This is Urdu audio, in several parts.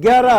11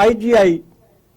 IGI,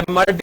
MRD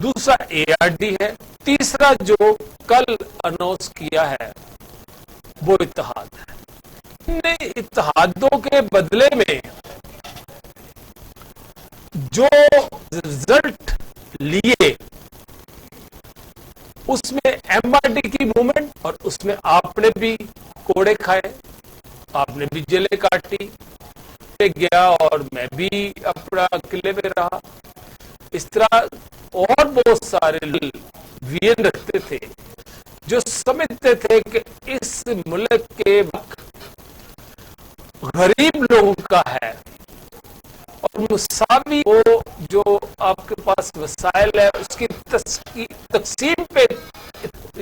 دوسرا ARD ہے، تیسرا جو کل اناؤنس کیا ہے وہ اتحاد ہے۔ ان اتحادوں کے بدلے میں جو رزلٹ لیے اس میں MRD کی موومنٹ، اور اس میں آپ نے بھی کوڑے کھائے، آپ نے بھی جیلیں کاٹی گیا، اور میں بھی اپنا قلعے میں رہا۔ اس طرح اور بہت سارے وین رکھتے تھے جو سمجھتے تھے کہ اس ملک کے غریب لوگوں کا ہے، اور مساوی وہ جو آپ کے پاس وسائل ہے اس کی تقسیم پہ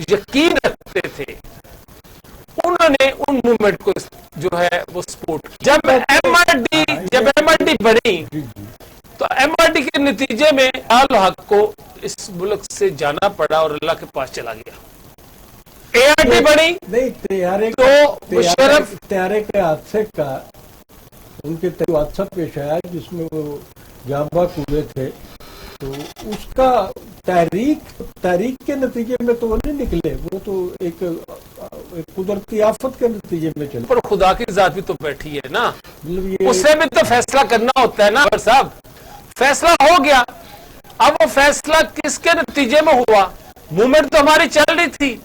یقین رکھتے تھے، انہوں نے ان موومنٹ کو جو ہے وہ سپورٹ کیا۔ جب MRD بنی تو MRD کے نتیجے میں الحق کو اس ملک سے جانا پڑا اور اللہ کے پاس چلا گیا۔ ARD بنی نہیں، تو مشرف تیارے کے حادثے کا ان کے حادثہ پیش آیا جس میں وہ جاں بحق ہوئے تھے، تو اس کا تحریک کے نتیجے میں تو وہ نہیں نکلے، وہ تو ایک قدرتی آفت کے نتیجے میں چلے۔ پر خدا کی ذات بھی تو بیٹھی ہے نا، مطلب اس سے بھی تو فیصلہ کرنا ہوتا ہے نا صاحب۔ فیصلہ ہو گیا، اب وہ فیصلہ کس کے نتیجے میں ہوا؟ موومنٹ تو ہماری چل رہی تھی،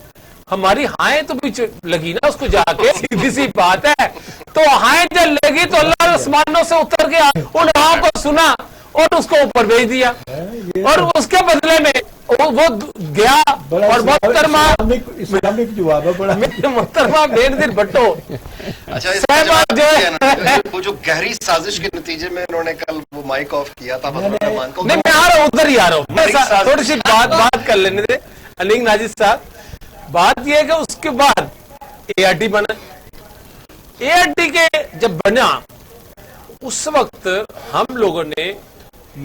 ہماری ہائیں تو بھی لگی نا اس کو جا کے، سیدھی سی بات ہے۔ تو ہائیں جب لگی تو اللہ نے آسمانوں سے اتر گیا، ان ہاں کو سنا اور اس کو اوپر بھیج دیا، اور اس کے بدلے میں وہ گیا اور محترمہ اسلامک جواب ہے بڑا۔ محترمہ بینظیر بھٹو اچھا، وہ جو گہری سازش کے نتیجے میں انہوں نے کل وہ مائک آف کیا تھا فضل الرحمان کو۔ نہیں، میں آ رہا ہوں، ادھر ہی آ رہا ہوں، میں تھوڑی سی بات کر لینے دے علیم ناجد صاحب۔ بات یہ ہے کہ اس کے بعد ARD بنا، ARD کے جب بنا اس وقت ہم لوگوں نے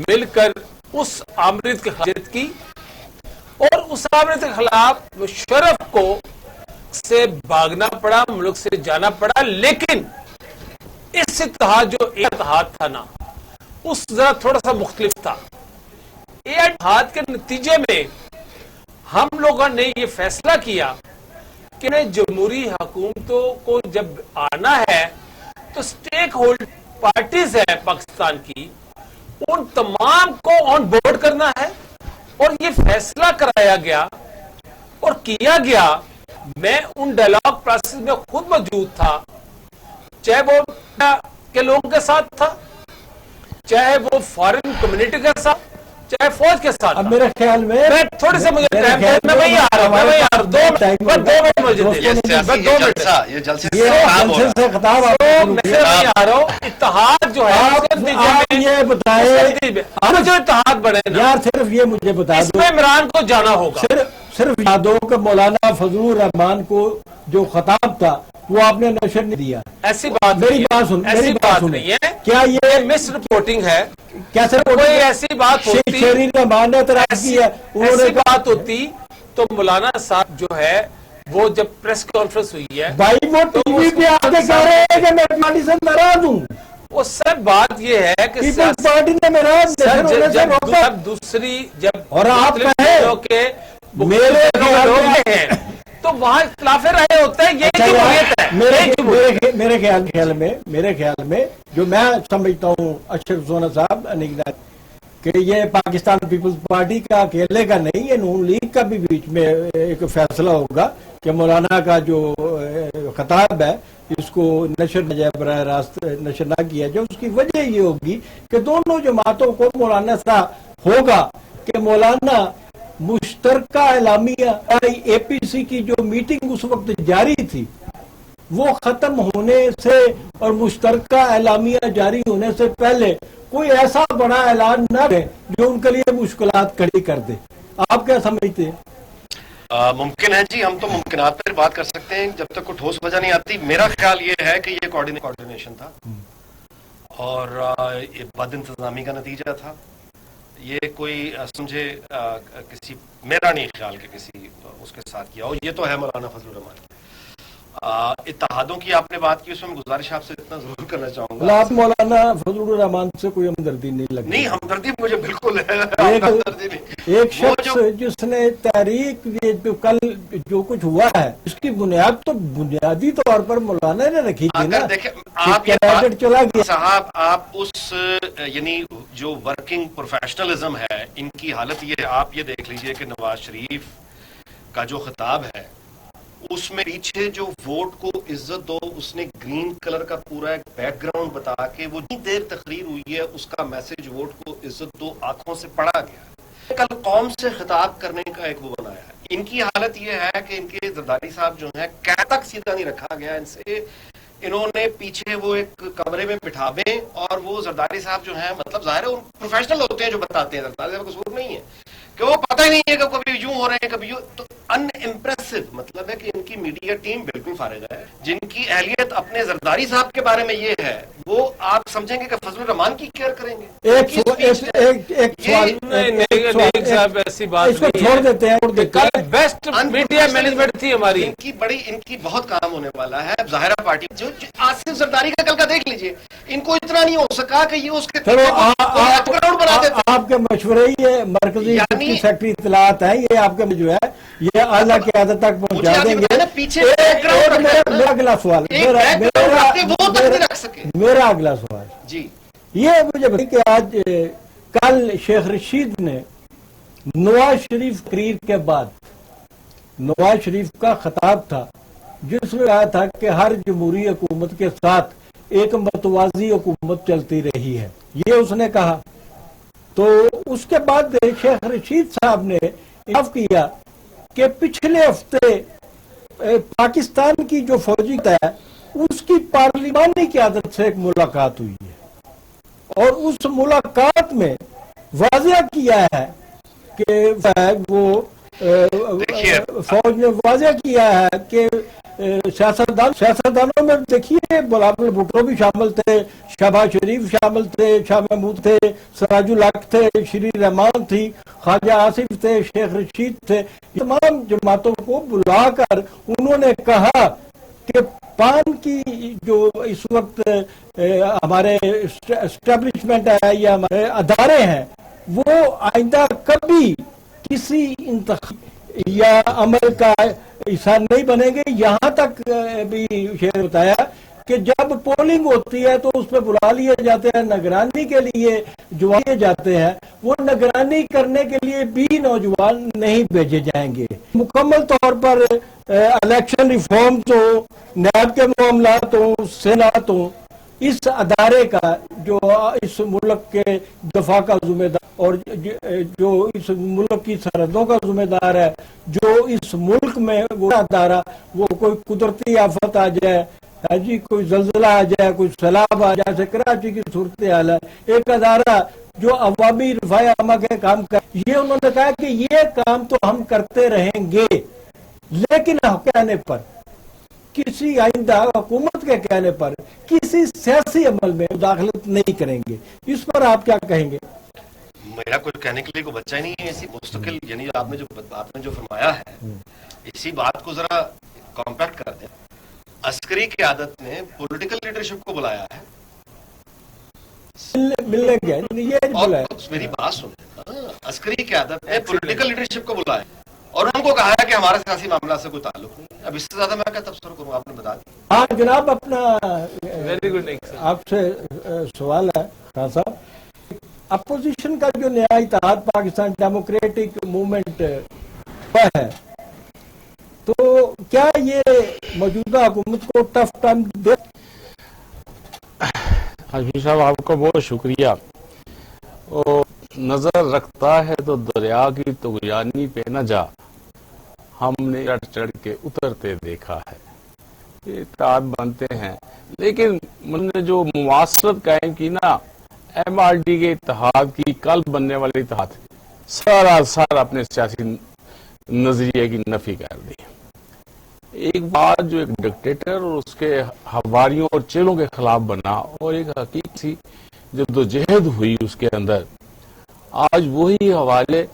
مل کر اس آمریت کی حاجت کی، اور اس آمریت کے خلاف مشرف کو سے بھاگنا پڑا، ملک سے جانا پڑا۔ لیکن اس اتحاد جو اتحاد تھا نا، اس ذرا تھوڑا سا مختلف تھا۔ اتحاد کے نتیجے میں ہم لوگوں نے یہ فیصلہ کیا کہ جمہوری حکومتوں کو جب آنا ہے تو سٹیک ہولڈر پارٹیز ہے پاکستان کی، ان تمام کو آن بورڈ کرنا ہے، اور یہ فیصلہ کرایا گیا اور کیا گیا۔ میں ان ڈائلاگ پروسیس میں خود موجود تھا، چاہے وہ کے لوگوں کے ساتھ تھا، چاہے وہ فارن کمیونٹی کے ساتھ، چاہے فوج کے ساتھ۔ اب میرے خیال میں تھوڑی سے مجھے ٹائم دے، میں وہی آ رہا ہوں، دو منٹ مجھے دے، یہ جلسے یہ جلسے سے خطاب میں وہی آ رہا ہوں۔ اتحاد جو ہے آپ یہ بتائیں جو اتحاد بڑھے نا، یار، صرف یہ مجھے بتا اس دو، میں عمران کو جانا ہوگا۔ صرف یادوں کہ مولانا فضل الرحمان کو جو خطاب تھا وہ آپ نے نشر نہیں دیا۔ ایسی بات میری بات سن، ایسی میری بات بات نہیں ہے، کیا یہ مس رپورٹنگ ہے؟ کیسے کوئی ایسی بات ہوتی، شیرین رحمان نے اعتراض کی ہے، انہوں نے ایسی بات ہوتی تو مولانا صاحب جو ہے وہ جب پریس کانفرنس ہوئی ہے، بھائی وہ ٹی وی پہ آ کے کہہ رہے ہیں کہ میں پارٹی سے ناراض ہوں، وہ سب بات یہ ہے کہ پیپلز پارٹی نے میرا جب دوسری جب اور آپ مختلف کہیں چیزوں کے میرے خیال لوگ میں ہیں تو وہاں اختلاف رائے ہوتے ہیں، یہ جمہوریت ہے۔ میرے خیال میں جو میں سمجھتا ہوں اشرف زونا صاحب کہ یہ پاکستان پیپلز پارٹی کا اکیلے کا نہیں ہے، نون لیگ کا بھی بیچ میں ایک فیصلہ ہوگا کہ مولانا کا جو خطاب ہے اس کو نشر نہ جائے، براہ راست نشر نہ کیا جائے۔ اس کی وجہ یہ ہوگی کہ دونوں جماعتوں کو مولانا سا ہوگا کہ مولانا مشترکہ اعلامیہ APC کی جو میٹنگ اس وقت جاری تھی وہ ختم ہونے سے اور مشترکہ اعلامیہ جاری ہونے سے پہلے کوئی ایسا بڑا اعلان نہ کرے جو ان کے لیے مشکلات کھڑی کر دے۔ آپ کیا سمجھتے ہیں؟ ممکن ہے جی، ہم تو ممکنات پر بات کر سکتے ہیں جب تک کوئی ٹھوس وجہ نہیں آتی۔ میرا خیال یہ ہے کہ یہ کوارڈینیشن تھا اور یہ بد انتظامی کا نتیجہ تھا۔ یہ کوئی سمجھے کسی، میرا نہیں خیال کہ کسی اس کے ساتھ کیا ہو۔ یہ تو ہے مولانا فضل الرحمان۔ اتحادوں کی آپ نے بات کی، اس میں گزارش آپ سے اتنا ضرور کرنا چاہوں گا، آپ مولانا فضل الرحمان سے کوئی ہمدردی نہیں لگتی؟ نہیں، ہمدردی مجھے بالکل ہے، ہمدردی نہیں۔ ایک شخص جس نے تحریک یہ جو کل جو کچھ ہوا ہے اس کی بنیاد تو بنیادی طور پر مولانا نے رکھی تھی نا. آپ چلا گیا صاحب، آپ اس یعنی جو ورکنگ پروفیشنلزم ہے ان کی حالت یہ، آپ یہ دیکھ لیجئے کہ نواز شریف کا جو خطاب ہے اس میں پیچھے جو ووٹ کو عزت دو، اس نے گرین کلر کا پورا ایک بیک گراؤنڈ بتا کے وہ جتنی دیر تقریر ہوئی ہے اس کا میسج ووٹ کو عزت دو آنکھوں سے پڑھا گیا. کل قوم سے خطاب کرنے کا ایک وہ بنایا ہے. ان کی حالت یہ ہے کہ ان کے زرداری صاحب جو ہیں کیا تک سیدھا نہیں رکھا گیا ان سے. انہوں نے پیچھے وہ ایک کمرے میں بٹھاویں اور وہ زرداری صاحب جو ہیں مطلب ظاہر ہے پروفیشنل ہوتے ہیں جو بتاتے ہیں، زرداری صاحب کو قصور نہیں ہے کہ وہ پتہ ہی نہیں ہے کہ کبھی یوں ہو رہے ہیں کبھی یوں. تو ان امپریسو مطلب ہے کہ ان کی میڈیا ٹیم بالکل فارغ ہے. جن کی اہلیت اپنے زرداری صاحب کے بارے میں یہ ہے وہ آپ سمجھیں گے کہ فضل الرحمان کی کیئر کریں گے. ایک سوال صاحب ایسی بات اس کو چھوڑ دیتے ہیں. کل بیسٹ میڈیا مینجمنٹ تھی ہماری. ان کی بہت کام ہونے والا ہے. ظاہرہ پارٹی جو آصف زرداری کا کل کا دیکھ لیجئے، ان کو اتنا نہیں ہو سکا کہ یہ اس کے آپ کے مشورے یہ مرکزی سیکٹری اطلاعات ہیں، یہ آپ کے جو ہے یہ اعلیٰ قیادت تک پہنچا دیں گے. میرا اگلا سوال میرا اگلا سوال جی یہ مجھے بتائیے کہ آج کل شیخ رشید نے نواز شریف تقریر کے بعد نواز شریف کا خطاب تھا جس میں کہا تھا کہ ہر جمہوری حکومت کے ساتھ ایک متوازی حکومت چلتی رہی ہے، یہ اس نے کہا. تو اس کے بعد شیخ رشید صاحب نے اعتراف کیا کہ پچھلے ہفتے پاکستان کی جو فوجی ہے اس کی پارلیمانی قیادت سے ایک ملاقات ہوئی ہے اور اس ملاقات میں واضح کیا ہے کہ وہ فوج نے واضح کیا ہے کہ سیاستدانوں میں دیکھیے بلاول بھٹو بھی شامل تھے، شہباز شریف شامل تھے، شاہ محمود تھے، سراج الحق تھے، شری رحمان تھی، خواجہ آصف تھے، شیخ رشید تھے. تمام جماعتوں کو بلا کر انہوں نے کہا کہ پان کی جو اس وقت ہمارے اسٹیبلشمنٹ ہے یا ہمارے ادارے ہیں وہ آئندہ کبھی کسی انتخاب یا عمل کا حصہ نہیں بنیں گے. یہاں تک بھی شیخ بتایا کہ جب پولنگ ہوتی ہے تو اس پہ بلا لیے جاتے ہیں، نگرانی کے لیے جو آئے جاتے ہیں وہ نگرانی کرنے کے لیے بھی نوجوان نہیں بھیجے جائیں گے. مکمل طور پر الیکشن ریفارمز ہو، نیب کے معاملات ہوں، سینات ہوں، اس ادارے کا جو اس ملک کے دفاع کا ذمہ دار اور جو اس ملک کی سرحدوں کا ذمہ دار ہے، جو اس ملک میں وہ ادارہ وہ کوئی قدرتی آفت آ جائے، جی کوئی زلزلہ آ جائے، کوئی سیلاب آ جائے، جیسے کراچی کی صورتحال ہے، ایک ادارہ جو عوامی رفاع عامہ کے کام کر، یہ انہوں نے کہا کہ یہ کام تو ہم کرتے رہیں گے لیکن کہنے پر کسی آئندہ حکومت کے کہنے پر کسی سیاسی عمل میں مداخلت نہیں کریں گے. اس پر آپ کیا کہیں گے؟ میرا کوئی کہنے کے لیے کوئی بچہ ہی نہیں ہے. اسی مستقل یعنی آپ نے جو فرمایا ہے اسی بات کو ذرا کمپیکٹ کر دیں. عسکری قیادت نے پولیٹیکل لیڈرشپ کو بلایا ہے، ملنے گیا یہ بلایا. میری بات سنیں، عسکری قیادت نے پولیٹیکل لیڈرشپ کو بلایا اور ان کو کہا ہے کہ ہمارا سیاسی معاملہ سے کوئی تعلق نہیں. اب اس سے زیادہ میں کیا تبصرہ کروں، آپ نے بتا دیا. ہاں جناب، اپنا ویری گڈ. آپ سے سوال ہے خان صاحب، اپوزیشن کا جو نیا اتحاد پاکستان ڈیموکریٹک موومنٹ ہے تو کیا یہ موجودہ حکومت کو ٹف ٹائم دے؟ حشمی صاحب آپ کا بہت شکریہ. نظر رکھتا ہے تو دریا کی طغیانی پہ نہ جا، ہم نے چڑھ کے اترتے دیکھا ہے. یہ اتحاد بنتے ہیں لیکن من نے جو مواصلت قائم کی نا ایم آر ڈی کے اتحاد کی، کل بننے والے اتحاد سارا اپنے سیاسی نظریے کی نفی کر دی. ایک بات جو ایک ڈکٹیٹر اور اس کے حواریوں اور چیلوں کے خلاف بنا اور ایک حقیقی جدوجہد ہوئی اس کے اندر، آج وہی حوالے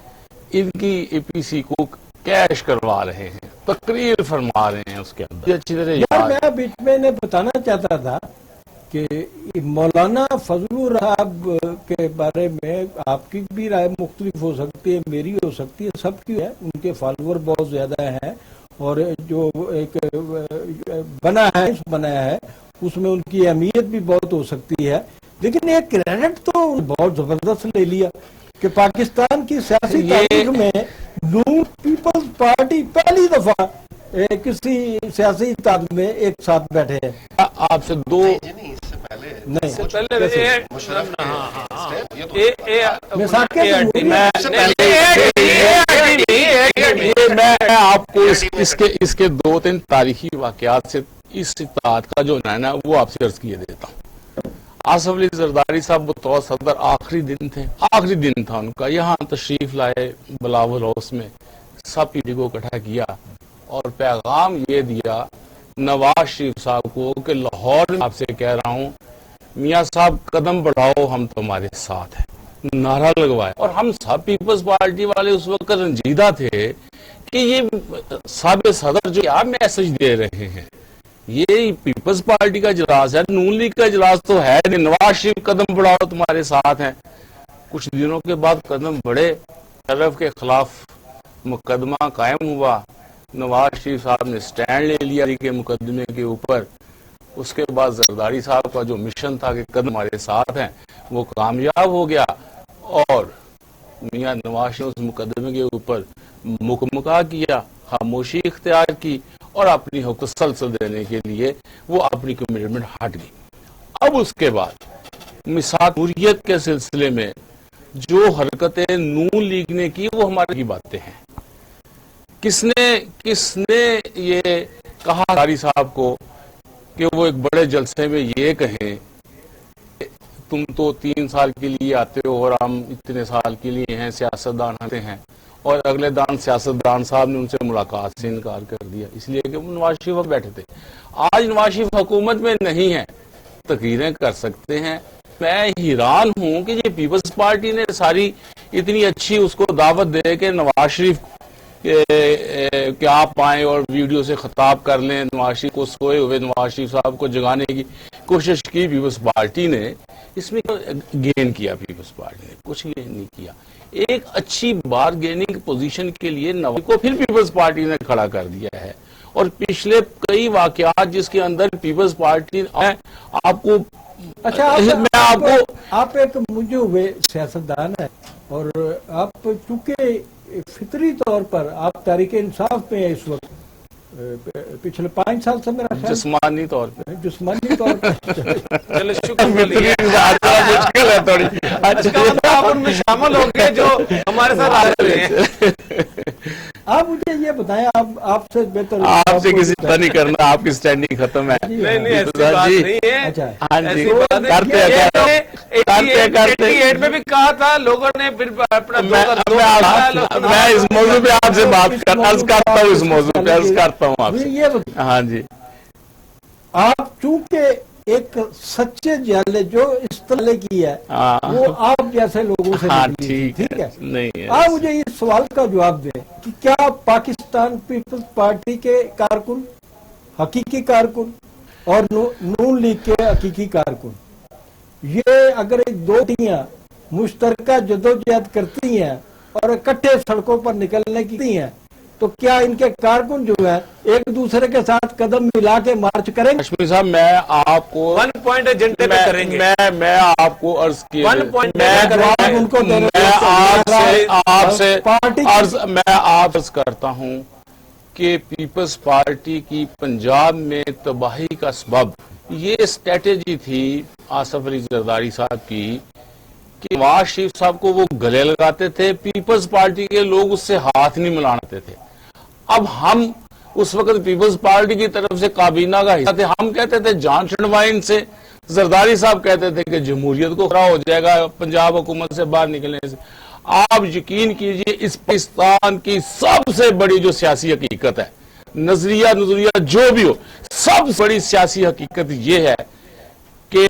ان کی اے پی سی کو کیش کروا رہے ہیں، تقریر فرما رہے ہیں اس کے اندر. اچھی طرح میں بیچ میں بتانا چاہتا تھا کہ مولانا فضل الرحاب کے بارے میں آپ کی بھی رائے مختلف ہو سکتی ہے، میری ہو سکتی ہے، سب کی ہے، ان کے فالوور بہت زیادہ ہیں اور جو ایک بنایا ہے اس میں ان کی اہمیت بھی بہت ہو سکتی ہے، لیکن ایک کریڈٹ تو بہت زبردست لے لیا کہ پاکستان کی سیاسی تاریخ میں نون پیپلز پارٹی پہلی دفعہ کسی سیاسی اتحاد میں ایک ساتھ بیٹھے ہیں. آپ سے دو نہیں اس سے پہلے نہیں اس سے پہلے مشرف میں آپ کو اس کے دو تین تاریخی واقعات سے اس اتحاد کا جو ہے نا وہ آپ سے عرض کیے دیتا ہوں. آصف علی زرداری صاحب بطور صدر آخری دن تھا ان کا، یہاں تشریف لائے بلاول ہاؤس میں، سب پیٹی کو اکٹھا کیا اور پیغام یہ دیا نواز شریف صاحب کو کہ لاہور میں آپ سے کہہ رہا ہوں میاں صاحب قدم بڑھاؤ، ہم تمہارے ساتھ ہیں، نعرہ لگوائے. اور ہم سب پیپلز پارٹی والے اس وقت رنجیدہ تھے کہ یہ سابق صدر جو کیا میسج دے رہے ہیں، یہ پیپلز پارٹی کا اجلاس ہے، نون لیگ کا اجلاس تو ہے نہیں، نواز شریف قدم بڑھاؤ تمہارے ساتھ ہیں. کچھ دنوں کے بعد قدم بڑھے، شرف کے خلاف مقدمہ قائم ہوا، نواز شریف صاحب نے سٹینڈ لے لیا کے مقدمے کے اوپر. اس کے بعد زرداری صاحب کا جو مشن تھا کہ قدم ہمارے ساتھ ہیں وہ کامیاب ہو گیا اور میاں نواز شریف اس مقدمے کے اوپر مکمکا کیا، خاموشی اختیار کی اور اپنی حق تسلسل دینے کے لیے وہ اپنی کمٹمنٹ ہٹ گئی. اب اس کے بعد مساعدوریت کے سلسلے میں جو حرکتیں نون لیگ نے کی وہ ہماری باتیں ہیں. کس نے یہ کہا زرداری صاحب کو کہ وہ ایک بڑے جلسے میں یہ کہیں تم تو 3 سال کے لیے آتے ہو اور ہم اتنے سال کے لیے ہیں، سیاستدان آتے ہیں، اور اگلے سیاستدان صاحب نے ان سے ملاقات سے انکار کر دیا اس لیے کہ وہ نواز شریف بیٹھے تھے. آج نواز شریف حکومت میں نہیں ہے، تقریریں کر سکتے ہیں. میں حیران ہوں کہ یہ پیپلز پارٹی نے ساری اتنی اچھی اس کو دعوت دے کہ نواز شریف کہ آپ آئیں اور ویڈیو سے خطاب کر لیں، نواز شریف کو سوئے ہوئے نواز شریف صاحب کو جگانے کی کوشش کی پیپلز پارٹی نے. اس میں گین کیا پیپلز پارٹی نے؟ کچھ گین نہیں کیا. ایک اچھی بارگیننگ پوزیشن کے لیے نواز کو پھر پیپلز پارٹی نے کھڑا کر دیا ہے. اور پچھلے کئی واقعات جس کے اندر پیپلز پارٹی آپ کو آپ ایک مجھے ہوئے سیاستدان ہیں اور آپ چونکہ فطری طور پر آپ تحریک انصاف میں اس وقت پچھلے 5 سال سے میرا خیال جسمانی طور پہ چلو شکر مشکل ہے تھوڑی. آپ ان میں شامل ہو گئے جو ہمارے ساتھ آ رہے ہیں. آپ مجھے یہ بتائیں، آپ سے بہتر آپ سے کسی طرح نہیں کرنا، آپ کی سٹینڈنگ ختم ہے. نہیں ایسی بات نہیں ہے. اچھا ہاں جی کرتے میں بھی کہا تھا لوگوں نے پھر اپنا میں اس موضوع پہ آپ سے بات کرتا ہوں، اس موضوع پہ عرض کرتا ہوں آپ سے. ہاں جی، آپ چونکہ ایک سچے جالے جو اس طرح کی ہے وہ آپ جیسے لوگوں سے ٹھیک ہے. آپ مجھے اس سوال کا جواب دیں کہ کیا پاکستان پیپلز پارٹی کے کارکن، حقیقی کارکن اور نون لیگ کے حقیقی کارکن، یہ اگر ایک دو پارٹیاں مشترکہ جدوجہد کرتی ہیں اور اکٹھے سڑکوں پر نکلنے کی ہیں تو کیا ان کے کارکن جو ہیں ایک دوسرے کے ساتھ قدم ملا کے مارچ کریں گے؟ کشمیری صاحب میں آپ کو 1 پوائنٹ ایجنڈے پہ کریں گے. میں آپ کو عرض کیا، میں عرض کرتا ہوں کہ پیپلز پارٹی کی پنجاب میں تباہی کا سبب یہ اسٹریٹجی تھی آصف علی زرداری صاحب کی کہ نواز شریف صاحب کو وہ گلے لگاتے تھے، پیپلز پارٹی کے لوگ اس سے ہاتھ نہیں ملاتے تھے. اب ہم اس وقت پیپلز پارٹی کی طرف سے کابینہ کا حصہ تھے، ہم کہتے تھے جان چھڑوائیں سے، زرداری صاحب کہتے تھے کہ جمہوریت کو خطرہ ہو جائے گا پنجاب حکومت سے باہر نکلنے سے. آپ یقین کیجئے اس پاکستان کی سب سے بڑی جو سیاسی حقیقت ہے، نظریہ جو بھی ہو، سب سے بڑی سیاسی حقیقت یہ ہے کہ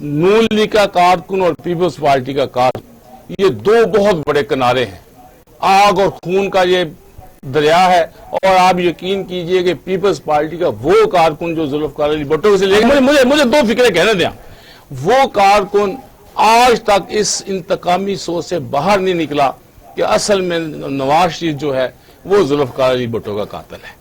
نون لیگ کا کارکن اور پیپلز پارٹی کا کارکن یہ دو بہت بڑے کنارے ہیں. آگ اور خون کا یہ دریا ہے، اور آپ یقین کیجئے کہ پیپلز پارٹی کا وہ کارکن جو ذوالفقار علی بھٹو سے لے کے مجھے دو فکریں کہنے دیں، وہ کارکن آج تک اس انتقامی سوچ سے باہر نہیں نکلا کہ اصل میں نواز شریف جو ہے وہ ذوالفقار علی بھٹو کا قاتل ہے.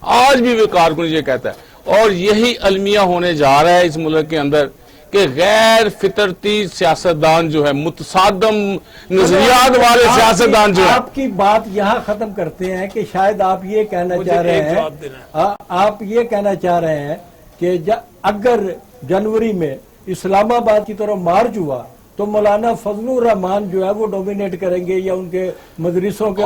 آج بھی وہ کارکن یہ کہتا ہے، اور یہی المیہ ہونے جا رہا ہے اس ملک کے اندر کہ غیر فطرتی سیاستدان جو ہے، متصادم نظریات والے سیاستدان جو ہے. آپ کی بات یہاں ختم کرتے ہیں کہ شاید آپ یہ کہنا چاہ رہے ہیں، آپ یہ کہنا چاہ رہے ہیں کہ اگر جنوری میں اسلام آباد کی طرف مارچ ہوا تو مولانا فضل الرحمان جو ہے وہ ڈومینیٹ کریں گے یا ان کے مدرسوں کے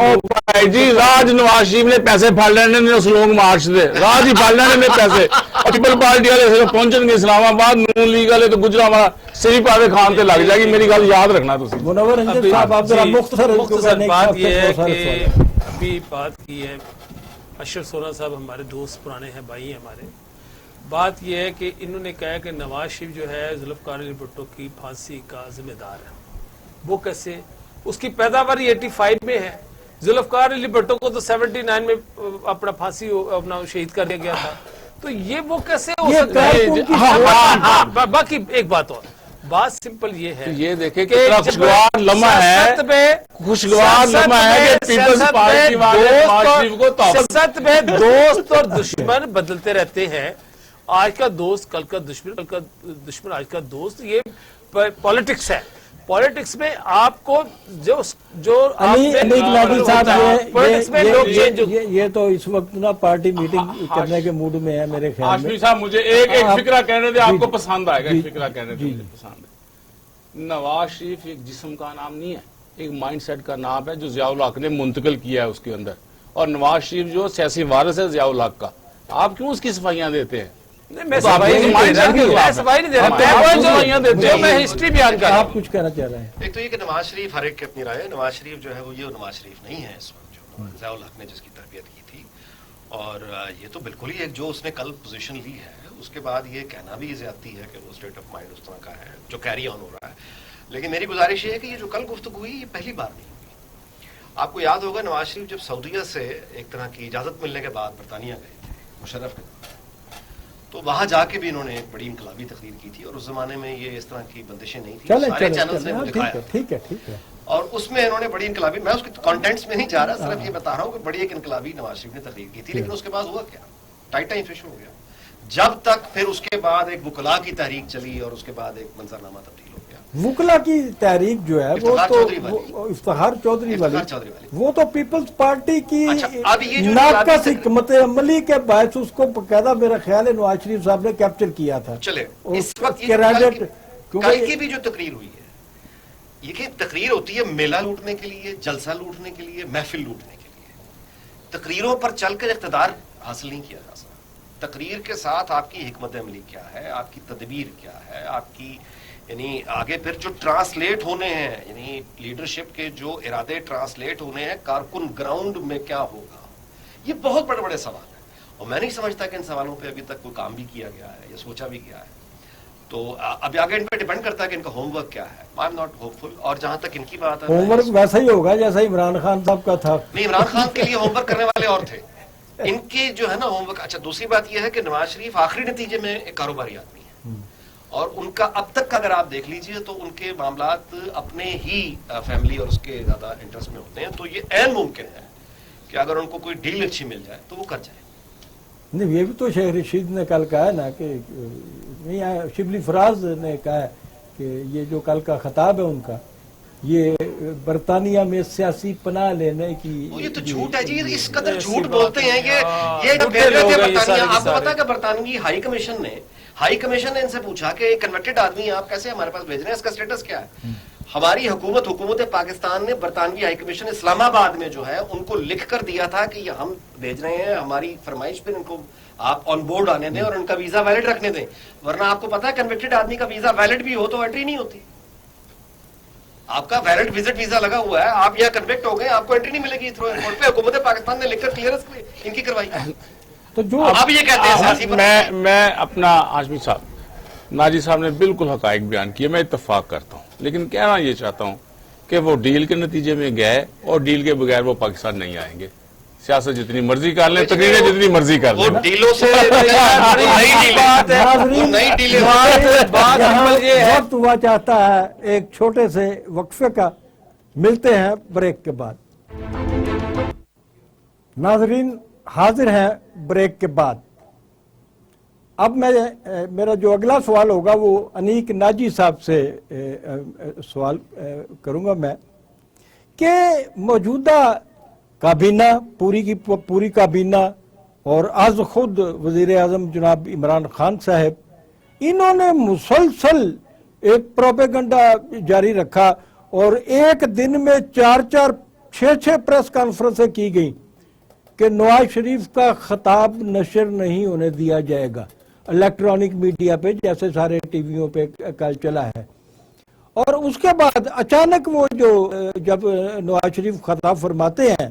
جی راج نواز شریف نے پیسے پھڑ لینے نے اس لوگ مارچ دے راج ہی پھڑ لینے میں پیسے پیپل پارٹی والے پہنچن گے اسلام آباد، نون لیگ والے تو گجرا ہمارا صرف پاوے خان تے لگ جائے گی. میری گل یاد رکھنا تسی. منور انجد صاحب آپ ذرا مختصر بات یہ ہے کہ ابھی بات کی ہے اشرف سونا صاحب ہمارے دوست پرانے ہیں، بھائی ہیں ہمارے. بات یہ ہے کہ انہوں نے کہا کہ نواز شریف جو ہے ذوالفقار علی بھٹو کی پھانسی کا ذمہ دار ہے. وہ کیسے؟ اس کی پیداوار 85 میں ہے. ذوالفقار علی بھٹو کو تو 79 میں اپنا پھانسی اپنا شہید کر دیا گیا تھا. تو یہ وہ کیسے ہو سکتا ہے؟ باقی ایک بات اور، بات سمپل یہ ہے، یہ دیکھیں کہ خوشگوار لمحہ ہے، خوشگوار لمحہ ہے کہ پیپلز پارٹی والے نواز شریف کو سیاست میں دوست اور دشمن بدلتے رہتے ہیں. آج کا دوست کل کا دشمن، کل کا دشمن آج کا دوست. یہ پالیٹکس ہے. پالیٹکس میں آپ کو جو یہ تو اس وقت نا پارٹی میٹنگ کرنے کے موڈ میں ہے میرے خیال میں. ہاشمی صاحب مجھے ایک فکرہ کہنے دیں، آپ کو پسند آئے گا. ایک فکرہ کہنے دیں مجھے پسند ہے. نواز شریف ایک جسم کا نام نہیں ہے، ایک مائنڈ سیٹ کا نام ہے جو ضیاء الحق نے منتقل کیا ہے اس کے اندر. اور نواز شریف جو سیاسی وارث ہے ضیاء الحق کا، آپ کیوں اس کی صفائیاں دیتے ہیں؟ میں صفائی نہیں دے رہا، میں ہسٹری بیان کر رہا ہوں. آپ کچھ کہنا چاہ رہے ہیں؟ ایک تو یہ کہ نواز شریف ہر ایک کی اپنی رائے ہے. نواز شریف جو ہے وہ یہ نواز شریف نہیں ہے اس وقت جو ضیاء الحق نے جس کی تربیت کی تھی. اور یہ تو بالکل ہی ایک جو اس نے کل پوزیشن لی ہے اس کے بعد یہ کہنا بھی زیادتی ہے کہ وہ اسٹیٹ آف مائنڈ اس طرح کا ہے جو کیری آن ہو رہا ہے. لیکن میری گزارش یہ ہے کہ یہ جو کل گفتگو ہوئی یہ پہلی بار نہیں ہوئی. آپ کو یاد ہوگا نواز شریف جب سعودیہ سے ایک طرح کی اجازت ملنے کے بعد برطانیہ گئے تھے مشرف کے دور، تو وہاں جا کے بھی انہوں نے ایک بڑی انقلابی تقریر کی تھی. اور اس زمانے میں یہ اس طرح کی بندشیں نہیں تھیں، سارے چینلز نے وہ دکھایا. ٹھیک ہے. اور اس میں انہوں نے بڑی انقلابی، میں اس کے کانٹینٹس میں نہیں جا رہا، صرف یہ بتا رہا ہوں کہ بڑی ایک انقلابی نواز شریف نے تقریر کی تھی. لیکن اس کے بعد ہوا کیا؟ ٹائم فش ہو گیا. جب تک پھر اس کے بعد ایک وکلا کی تحریک چلی اور اس کے بعد ایک منظرنامہ تبدیل ہو گیا. وکلا کی تحریک جو ہے وہ تو افتخار چودھری والی وہ تو پیپلز پارٹی کی ناقص حکمت عملی کے باعث اس کو باقاعدہ میرا خیال ہے نواز شریف صاحب نے کیپچر کیا تھا. چلے اس وقت کل کی بھی جو تقریر ہوئی ہے، یہ کہ تقریر ہوتی ہے میلہ لوٹنے کے لیے، جلسہ لوٹنے کے لیے، محفل لوٹنے کے لیے. تقریروں پر چل کر اقتدار حاصل نہیں کیا جا سکتا. تقریر کے ساتھ آپ کی حکمت عملی کیا ہے، آپ کی تدبیر کیا ہے، آپ کی یعنی آگے پھر جو ٹرانسلیٹ ہونے ہیں، یعنی لیڈرشپ کے جو ارادے ٹرانسلیٹ ہونے ہیں کارکن گراؤنڈ میں کیا ہوگا، یہ بہت بڑے بڑے سوال ہیں. اور میں نہیں سمجھتا کہ ان سوالوں پہ ابھی تک کوئی کام بھی کیا گیا ہے یا سوچا بھی گیا ہے. تو ابھی آگے ان پہ ڈیپینڈ کرتا ہے کہ ان کا ہوم ورک کیا ہے. آئی ایم ناٹ ہوپ فل. اور جہاں تک ان کی بات ہے، ہوم ورک ویسا ہی ہوگا جیسا عمران خان صاحب کا تھا. نہیں، عمران خان کے لیے ہوم ورک کرنے والے اور تھے، ان کے جو ہے نا ہوم ورک. اچھا دوسری بات یہ ہے کہ نواز شریف آخری نتیجے میں ایک کاروباری آدمی ہے، اور ان کا اب تک کا اگر آپ دیکھ لیجئے تو ان کے معاملات اپنے ہی فیملی اور اس کے زیادہ انٹرسٹ میں ہوتے ہیں. تو یہ عین ممکن ہے کہ اگر ان کو کوئی ڈیل اچھی مل جائے تو وہ کر جائیں. نہیں، یہ بھی تو شیخ رشید نے کل کہا ہے نا کہ شبلی فراز نے کہا ہے کہ یہ جو کل کا خطاب ہے ان کا، یہ برطانیہ میں سیاسی پناہ لینے کی. یہ تو جھوٹ ہے جی، اس قدر جھوٹ بولتے ہیں. یہ جو پھیر رہے تھے برطانیہ، آپ کو پتا ہے کہ برطانوی ہائی کمیشن نے ان سے پوچھا کہ ایک کنوکٹڈ آدمی آپ کیسے ہمارے پاس بھیج رہے ہیں، اس کا سٹیٹس کیا ہے. ہماری حکومت پاکستان نے برطانوی ہائی کمیشن اسلام آباد میں جو ہے ان کو لکھ کر دیا تھا کہ یہ ہم بھیج رہے ہیں، ہماری فرمائش پہ ان کو آپ آن بورڈ آنے دیں اور ان کا ویزا ویلڈ رکھنے دیں. ورنہ آپ کو پتا ہے کنوکٹڈ آدمی کا ویزا ویلڈ بھی ہو تو انٹری نہیں ہوتی. آپ کا ویلڈ وزٹ ویزا لگا ہوا ہے، آپ یہاں کنوکٹ ہو گئے، آپ کو انٹری نہیں ملے گی تھرو ایئرپورٹ پہ. حکومت پاکستان نے لکھ کر کلیئرنس ان کی کروائی. تو جو اب یہ کہتے ہیں میں اپنا ہاشمی صاحب ناجی صاحب نے بالکل حقائق بیان کیے، میں اتفاق کرتا ہوں. لیکن کہنا یہ چاہتا ہوں کہ وہ ڈیل کے نتیجے میں گئے اور ڈیل کے بغیر وہ پاکستان نہیں آئیں گے. سیاست جتنی مرضی کر لیں، تقریریں جتنی مرضی کر وہ لیں. ڈیلوں سے نئی ڈیلیں بات عمل یہ ہے. وقت ہوا چاہتا ہے ایک چھوٹے سے وقفے کا. ملتے ہیں بریک کے بعد. ناظرین حاضر ہیں بریک کے بعد. اب میرا جو اگلا سوال ہوگا وہ انیک ناجی صاحب سے سوال کروں گا میں کہ موجودہ کابینہ پوری کی پوری کابینہ اور از خود وزیر اعظم جناب عمران خان صاحب انہوں نے مسلسل ایک پروپیگنڈا جاری رکھا اور ایک دن میں 4-4 پریس کانفرنسیں کی گئیں کہ نواز شریف کا خطاب نشر نہیں ہونے دیا جائے گا الیکٹرانک میڈیا پہ، جیسے سارے ٹی ویوں پہ کل چلا ہے. اور اس کے بعد اچانک وہ جو جب نواز شریف خطاب فرماتے ہیں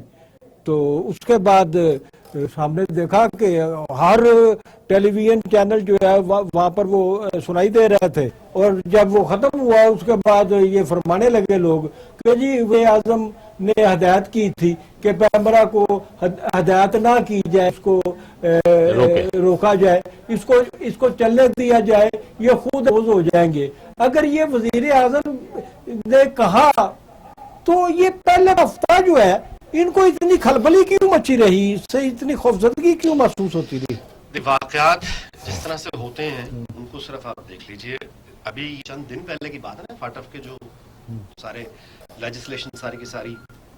تو اس کے بعد سامنے دیکھا کہ ہر ٹیلی ویژن چینل جو ہے وہاں پر وہ سنائی دے رہے تھے. اور جب وہ ختم ہوا اس کے بعد یہ فرمانے لگے لوگ کہ جی وزیر اعظم نے ہدایت کی تھی کہ پیمرا کو ہدایت نہ کی جائے، اس کو روکا جائے، اس کو چلنے دیا جائے، یہ خود روز ہو جائیں گے. اگر یہ وزیر اعظم نے کہا تو یہ پہلے ہفتہ جو ہے ان کو اتنی کھلبلی کیوں مچی رہی، اس سے اتنی خوفزدگی کیوں محسوس ہوتی رہی؟ واقعات جس طرح سے ہوتے ہیں ان کو صرف آپ دیکھ لیجئے. ابھی چند دن پہلے کی بات ہے نا، فاٹف کے جو سارے لیجسلیشن ساری کی ساری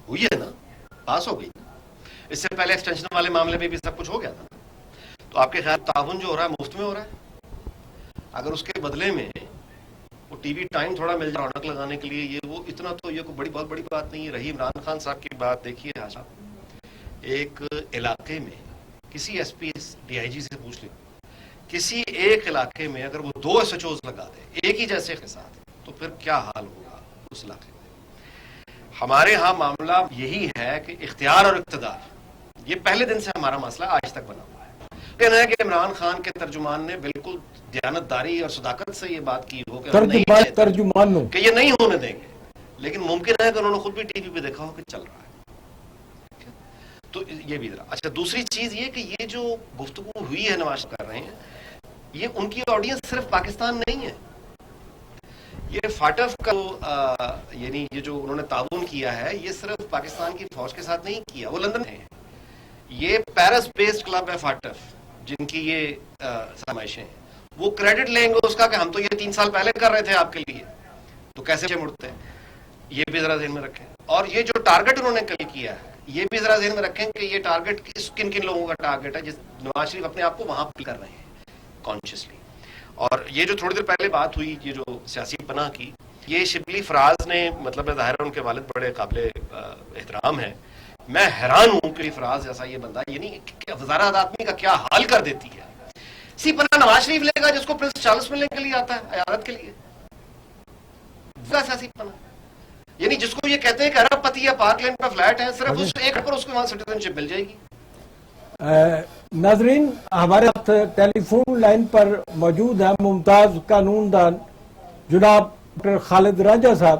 ہوئی ہے نا، پاس ہو گئی. اس سے پہلے ایکسٹینشن والے معاملے میں بھی سب کچھ ہو گیا تھا. تو آپ کے خیال تعاون جو ہو رہا ہے مفت میں ہو رہا ہے؟ اگر اس کے بدلے میں وہ ٹی وی ٹائم تھوڑا مل جائے رونق لگانے کے لیے، یہ وہ اتنا تو یہ کوئی بہت بڑی بات نہیں ہے. رہی عمران خان صاحب کی بات، دیکھیے ایک علاقے میں کسی ایس پی ڈی آئی جی سے پوچھ لیں، کسی ایک علاقے میں اگر وہ 2 SHOs لگا دے ایک ہی جیسے کے ساتھ تو پھر کیا حال ہوگا اس علاقے میں. ہمارے ہاں معاملہ یہی ہے کہ اختیار اور اقتدار، یہ پہلے دن سے ہمارا مسئلہ آج تک بنا ہوا ہے. کہنا ہے کہ عمران خان کے ترجمان نے بالکل دیانتداری اور صداقت سے یہ بات کی ہو کہ ترجمان کہ یہ نہیں ہونے دیں گے، لیکن ممکن ہے کہ انہوں نے خود بھی ٹی وی پہ دیکھا ہو کہ چل رہا ہے. تو یہ بھی ذرا اچھا. دوسری چیز یہ کہ یہ جو گفتگو ہوئی ہے نواز کر رہے ہیں، یہ ان کی آڈینس صرف پاکستان نہیں ہے. یہ فاٹف کا یعنی یہ جو انہوں نے تعاون کیا ہے یہ صرف پاکستان کی فوج کے ساتھ نہیں کیا، وہ لندن ہے. یہ پیرس بیسڈ کلب ہے فاٹف، جن کی یہ سرمائشیں ہیں. وہ کریڈٹ لیں گے اس کا کہ ہم تو یہ 3 سال پہلے کر رہے تھے آپ کے لیے، تو کیسے مڑتے ہیں، یہ بھی ذرا ذہن میں رکھیں. اور یہ جو ٹارگٹ انہوں نے کل کیا ہے یہ بھی ذرا ذہن میں رکھیں کہ یہ ٹارگٹ کن کن لوگوں کا ٹارگٹ ہے. جس نواز شریف اپنے آپ کو وہاں پل کر رہے ہیں کانشیسلی. اور یہ جو تھوڑی دیر پہلے بات ہوئی یہ جو سیاسی پناہ کی، یہ شبلی فراز نے مطلب ظاہر ان کے والد بڑے قابل احترام ہیں. میں حیران ہوں کہ فراز جیسا یہ بندہ یعنی وزارت آدمی کا کیا حال کر دیتی ہے. اسی پناہ نواز شریف لے گا جس کو پرنس چارلس ملنے کے لیے آتا ہے عیادت کے لیے. سیاسی پناہ یعنی جس کو یہ کہتے ہیں کہ ارب پتی یا پارک لین پہ فلیٹ ہے، صرف اس ایک پر اس کو وہاں سٹیزن شپ مل جائے گی. ناظرین ہمارے ساتھ ٹیلی فون لائن پر موجود ہیں ممتاز قانون دان جناب ڈاکٹر خالد راجہ صاحب.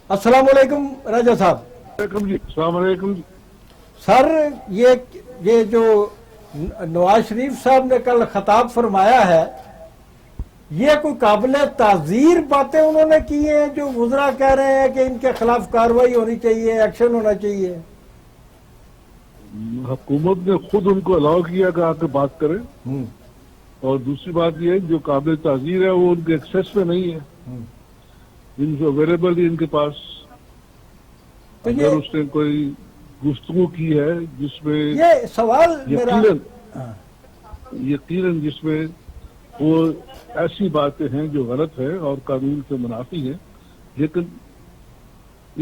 السلام علیکم راجہ صاحب. السلام علیکم. سر یہ جو نواز شریف صاحب نے کل خطاب فرمایا ہے، یہ کوئی قابل تعزیر باتیں انہوں نے کی ہیں جو وزراء کہہ رہے ہیں کہ ان کے خلاف کارروائی ہونی چاہیے، ایکشن ہونا چاہیے؟ حکومت نے خود ان کو الاؤ کیا کہ آ کے بات کریں. اور دوسری بات یہ ہے جو قابل تعزیر ہے وہ ان کے ایکسیس میں نہیں ہے، ان سے اویلیبل ہی ان کے پاس. اگر اس نے کوئی گفتگو کی ہے جس میں یہ سوال یقیناً جس میں وہ ایسی باتیں ہیں جو غلط ہے اور قانون سے منافی ہیں، لیکن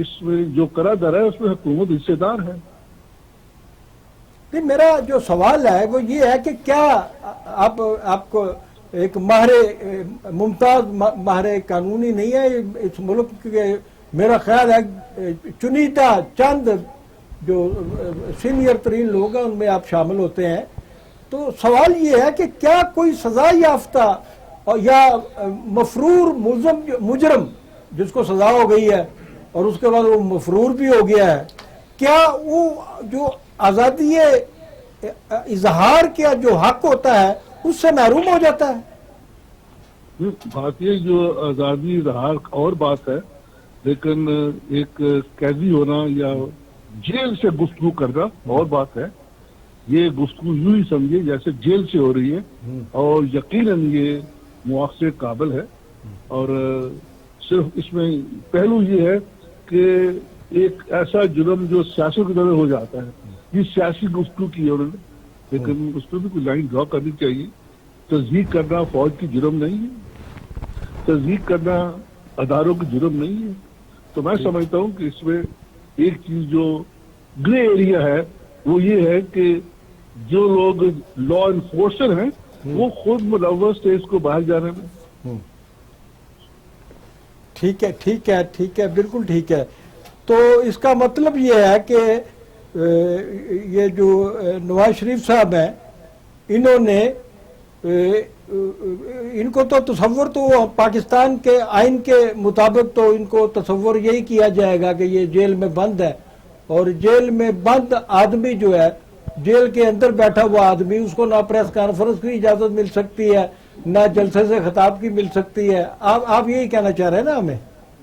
اس میں جو کرا دھرا ہے اس میں حکومت حصے دار ہے. میرا جو سوال ہے وہ یہ ہے کہ کیا آپ کو ایک ممتاز ماہر قانونی نہیں ہے اس ملک کے؟ میرا خیال ہے چنیدہ چند جو سینئر ترین لوگ ہیں ان میں آپ شامل ہوتے ہیں. تو سوال یہ ہے کہ کیا کوئی سزا یافتہ یا مفرور مجرم جس کو سزا ہو گئی ہے اور اس کے بعد وہ مفرور بھی ہو گیا ہے، کیا وہ جو آزادی اظہار کا جو حق ہوتا ہے اس سے محروم ہو جاتا ہے؟ بات یہ جو آزادی اظہار اور بات ہے، لیکن ایک قیدی ہونا یا جیل سے گفتگو کرنا اور بات ہے. یہ گفتگو یوں ہی سمجھے جیسے جیل سے ہو رہی ہے، اور یقیناً یہ مواخذے قابل ہے. اور صرف اس میں پہلو یہ ہے کہ ایک ایسا جرم جو سیاست کی طرح ہو جاتا ہے، یہ سیاسی گفتگو کی ہے انہوں نے، لیکن اس پہ بھی کوئی لائن ڈرا کرنی چاہیے. تصدیق کرنا فوج کی جرم نہیں ہے، تصدیق کرنا اداروں کی جرم نہیں ہے. تو میں سمجھتا ہوں کہ اس میں ایک چیز جو گرے ایریا ہے وہ یہ ہے کہ جو لوگ لا انفورسر ہیں وہ خود ملوث تھے اس کو باہر جانے میں. ٹھیک ہے، ٹھیک ہے، ٹھیک ہے، بالکل ٹھیک ہے. تو اس کا مطلب یہ ہے کہ یہ جو نواز شریف صاحب ہیں انہوں نے ان کو تو تصور تو پاکستان کے آئین کے مطابق تو ان کو تصور یہی کیا جائے گا کہ یہ جیل میں بند ہے، اور جیل میں بند آدمی جو ہے، جیل کے اندر بیٹھا ہوا آدمی، اس کو نہ پریس کانفرنس کی اجازت مل سکتی ہے، نہ جلسے سے خطاب کی مل سکتی ہے. آپ یہی کہنا چاہ رہے ہیں نا ہمیں؟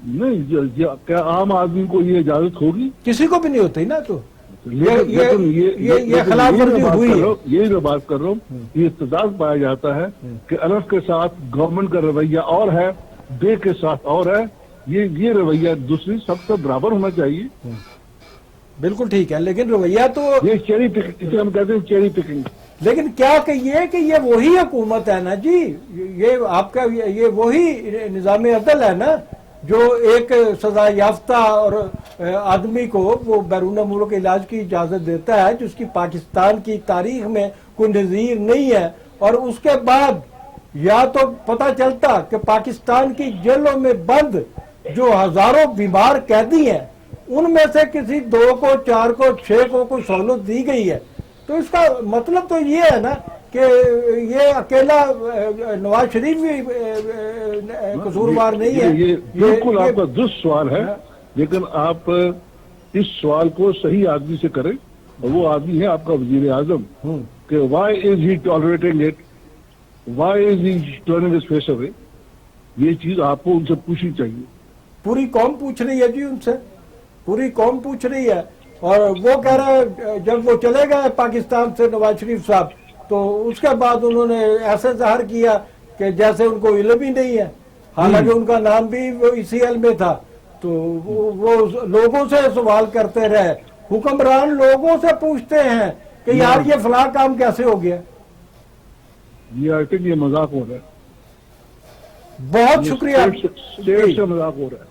نہیں، کیا عام آدمی کو یہ اجازت ہوگی؟ کسی کو بھی نہیں ہوتی نا. تو لیکن یہ خلاف ورزی ہوئی ہے. یہی میں بات کر رہا ہوں، یہ اتضاح پایا جاتا ہے کہ الف کے ساتھ گورنمنٹ کا رویہ اور ہے، بے کے ساتھ اور ہے. یہ رویہ دوسری سب سے برابر ہونا چاہیے. بالکل ٹھیک ہے، لیکن رویہ تو یہ چیری پکنگ، اسے ہم کہتے ہیں چیری پکنگ. لیکن کیا کہیے کہ یہ وہی حکومت ہے نا جی، یہ آپ کا یہ وہی نظام عدل ہے نا جو ایک سزا یافتہ اور آدمی کو وہ بیرون ملک علاج کی اجازت دیتا ہے جس کی پاکستان کی تاریخ میں کوئی نظیر نہیں ہے. اور اس کے بعد یا تو پتہ چلتا کہ پاکستان کی جیلوں میں بند جو ہزاروں بیمار قیدی ہیں ان میں سے کسی 2 کو 4 کو 6 کو کوئی سہولت دی گئی ہے. تو اس کا مطلب تو یہ ہے نا کہ یہ اکیلا نواز شریف بھی قصوروار نہیں ہے. یہ بالکل آپ کا درست سوال ہے، لیکن آپ اس سوال کو صحیح آدمی سے کریں، اور وہ آدمی ہے آپ کا وزیر اعظم، کہ why is he tolerating it, why is he turning his face away. یہ چیز آپ کو ان سے پوچھنی چاہیے. پوری قوم پوچھ رہی ہے جی ان سے، پوری قوم پوچھ رہی ہے. اور وہ کہہ رہے جب وہ چلے گئے پاکستان سے نواز شریف صاحب تو اس کے بعد انہوں نے ایسے ظاہر کیا کہ جیسے ان کو علم ہی نہیں ہے، حالانکہ ان کا نام بھی اسی علم میں تھا. تو وہ لوگوں سے سوال کرتے رہے، حکمران لوگوں سے پوچھتے ہیں کہ یار یہ فلاں کام کیسے ہو گیا. یہ آئی تھنک یہ مذاق ہو رہا ہے. بہت شکریہ، اسٹیٹ سے مذاق ہو رہا ہے.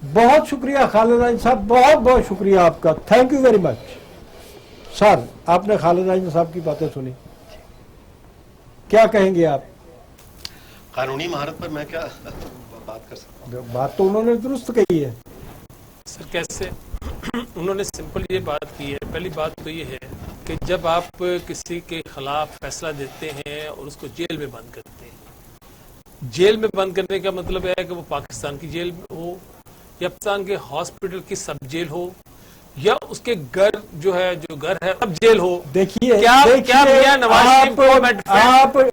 بہت شکریہ خالد راجہ صاحب، بہت بہت شکریہ آپ کا. Thank you very much. Sir آپ نے خالد راجہ صاحب کی باتیں سنی، کیا کہیں گے آپ؟ قانونی مہارت پر میں کیا بات کر سکتا ہوں؟ بات تو انہوں نے درست کہی ہے. سر کیسے انہوں نے سمپل یہ بات کی ہے. پہلی بات تو یہ ہے کہ جب آپ کسی کے خلاف فیصلہ دیتے ہیں اور اس کو جیل میں بند کرتے ہیں، جیل میں بند کرنے کا مطلب ہے کہ وہ پاکستان کی جیل ہو یا پاکستان کے ہاسپٹل کی سب جیل ہو یا اس کے گھر جو ہے اب جیل ہو. دیکھیے کیا میاں نواز شریف کو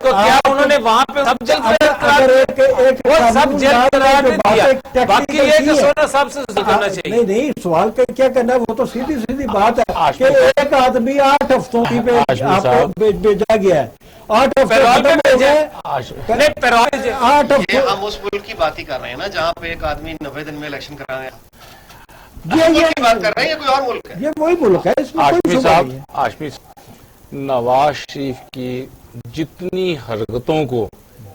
کیا انہوں نے وہاں پہ سب جیل قرار دیا؟ باقی یہ کہ سونا صاحب سے کرنا چاہیے. نہیں سوال کیا کرنا ہے، وہ تو سیدھی بات ہے کہ ایک آدمی 8 ہفتوں کی بھیجا گیا ہے. 8 ہفتے ہم اس ملک کی بات ہی کر رہے ہیں نا جہاں پہ ایک آدمی 90 دن میں الیکشن کرانے یہ بات کر رہے ہیں، یہ کوئی اور ملک ہے. یہ وہی ملک ہے، اس میں کوئی شبہ نہیں ہے. ہاشمی صاحب، نواز شریف کی جتنی حرکتوں کو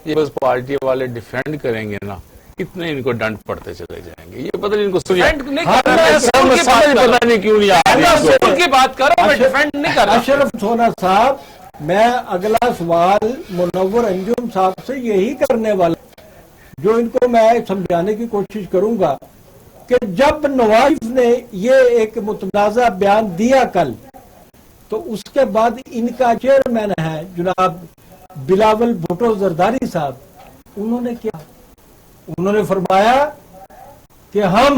یہ بس پارٹی والے ڈیفینڈ کریں گے نا، اتنے ان کو ڈنڈ پڑتے چلے جائیں گے. یہ پتہ نہیں ان کو پتہ نہیں کیوں نہیں کی بات کرو، میں ڈیفینڈ نہیں کر رہا. اشرف سونا صاحب، میں اگلا سوال منور انجم صاحب سے یہی کرنے والا، جو ان کو میں سمجھانے کی کوشش کروں گا کہ جب نواز نے یہ ایک متنازع بیان دیا کل، تو اس کے بعد ان کا چیئرمین ہے جناب بلاول بھٹو زرداری صاحب، انہوں نے کیا، انہوں نے فرمایا کہ ہم